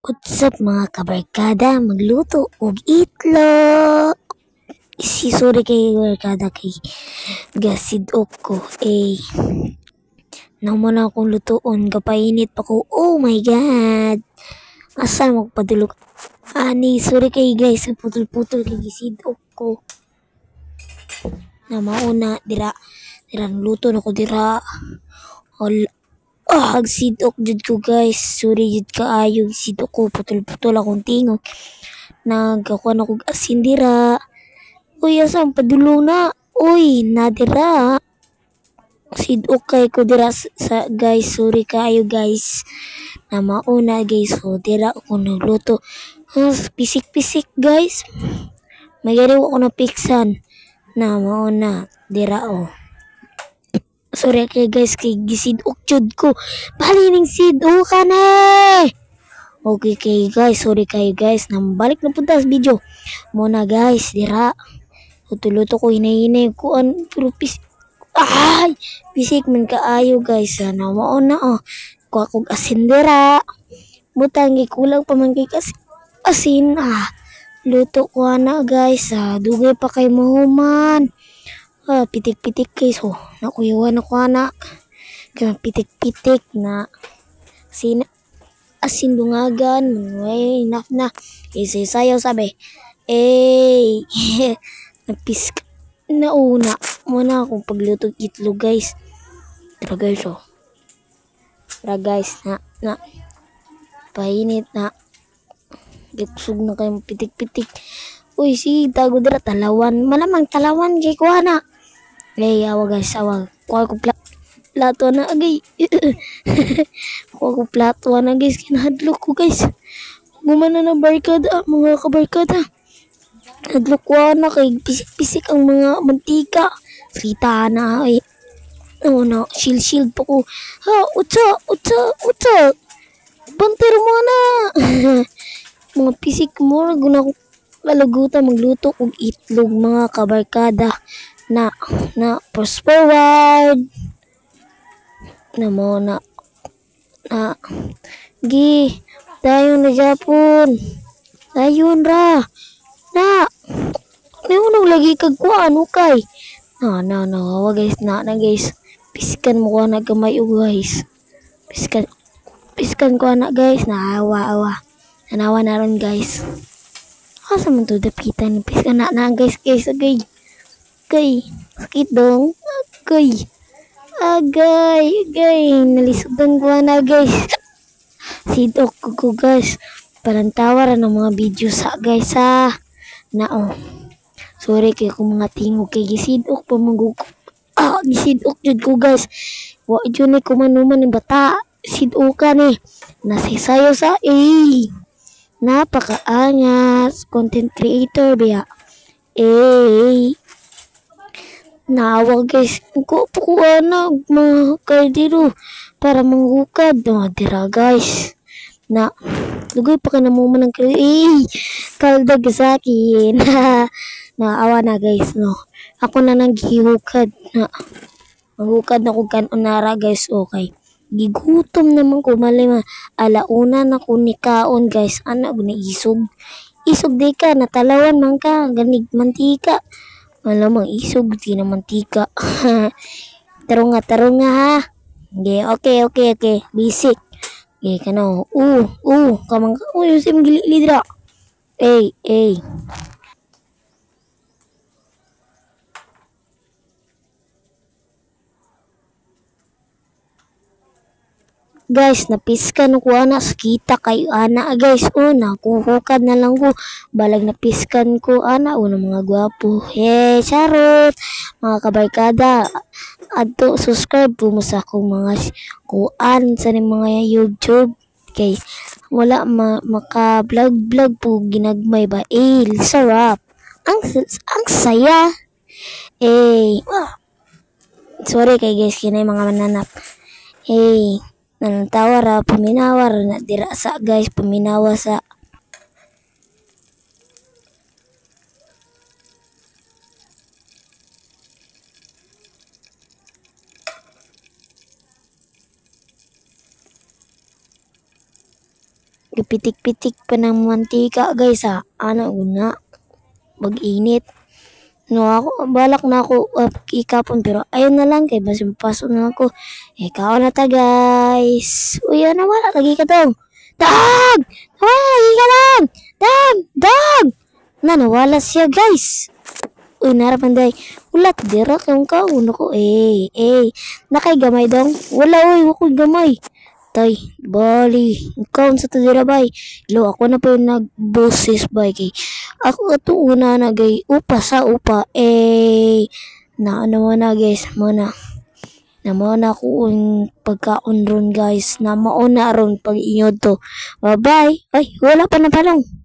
What's up mga kabarkada? Magluto og itlog. Sorry kay barkada kay gasidok ko. Naman akong lutoon. Kapainit pa ko. Oh my god. Asa magpadulog. Sorry kay guys. Putol-putol kay gisidok ko. Na mauna. Dira luto na ko dira. Agsidok jud ko guys. Sorry jud kaayo sidok ko putol-putol akong tingog. Nagkakuan ako asin dira. Uy, asam padulong na. Uy, nadira. Sidok kay ko dira sa guys. Sorry kaayo guys. Na mauna guys. So dira ako nagluto. Pisik-pisik guys. May gariw ako na piksan. Na mauna. Dira Sorry kay guys kay gisidok jud ko. Balining sidok ka na. Okay kay guys, sorry kay guys. Nambalik na punta sa video. Muna guys, dira. Utuluto ko hinay-hinay ko pero bisik man kaayo guys. Sana mao na Kuha kog asin dira. Butang kulang pa man kay asin. Luto ko na guys. Dugay pa kay mahuman. Pitik-pitik guys. Nakuyawan ako anak. Kaya pitik-pitik na asin dungagan. Ay, enough na. Isayaw sabi. Napisk nauna. Muna akong paglutog itlog guys. Tara guys Tara guys na. Painit na. Giksug na kayo pitik-pitik. Uy, tago dira talawan. Malamang talawan kay kuha na. Awa guys, awa. Kuha ko plato na agay. Kuha ko plato na guys. Kinahadlok ko guys. Gumana na barkada, mga kabarkada. Hadlok ko na kay pisik-pisik ang mga mantika. Frita na ay. Shield pa ko. Utsa. Banter mo na. Mga pisik mo na guna ko lalagutan magluto kong itlog mga kabarkada. Na fast forward na mo na dayon na Japon dayon ra na unang lagi kag kuan ukay wag guys na guys piskan mo ko na gamay guys piskan ko na guys nanawa na ron guys asa man to dapitan piskan na guys agay sakit dong. Agay. Nalisudan ko na guys. Sidok ko guys. Palantawaran ng mga video sa guys Sorry kay kung mga tingog kay gisidok pa magug. Gisidok jud ko guys. Wa jud ni kumanuman ng bata. Sidokan Nasisayo sa napakaangas content creator biya. Nawag guys, ko na mga kaldero para manghukad. Dira guys. Lugay pa ka na mo man ng kaldag sa akin. Naawa na guys, Ako na nang gihukad manghukad na ko kanunara guys, okay. Gigutom naman ko malima. Alauna na ko ni kaon guys. Anak na isog. Isog di ka, natalawan man ka. Ganig mantika. Malamang isog, di na mantika. Tarunga ha. Okay. Basic. Kano. Kamang sim gilidra. Guys, napiskan ko sa kita kay ana guys. Nakuhukad na lang ko. Balag napiskan ko ana ng mga gwapo. Charot. Mga kabarkada. Adto subscribe po mo sa akong mga kuan sa mga YouTube. Kay wala maka-vlog po ginagmay ba. Sarap. Ang saya. Sorry kay guys kinay mga mananap. Tawara paminawar na dira sa guys paminawa sa gipitik-pitik pa ng mantika guys ha. Ano una, mag-init. No, ako, balak na ako ikapon pero ayun na lang kay basi mapasok na ako. Ikaw na ta guys. Uy, ano wala lagi ka daw. Dag! Wala lagi ka lang! Dag! Dag! Nawala siya guys. Uy, narapanday. Ulat dira kang kauno ko. Nakay gamay dong. Wala uy, wakoy gamay. Tay, bali. Ikaw sa tadira bay. Lo, ako na pa yung nagboses bay kay. Ako ato una na gay. Upa sa upa. Na ano mo na guys. Muna. Na muna ko yung pagkaon ron guys. Na mauna ron pag inyod to. Bye bye. Ay, wala pa na palong.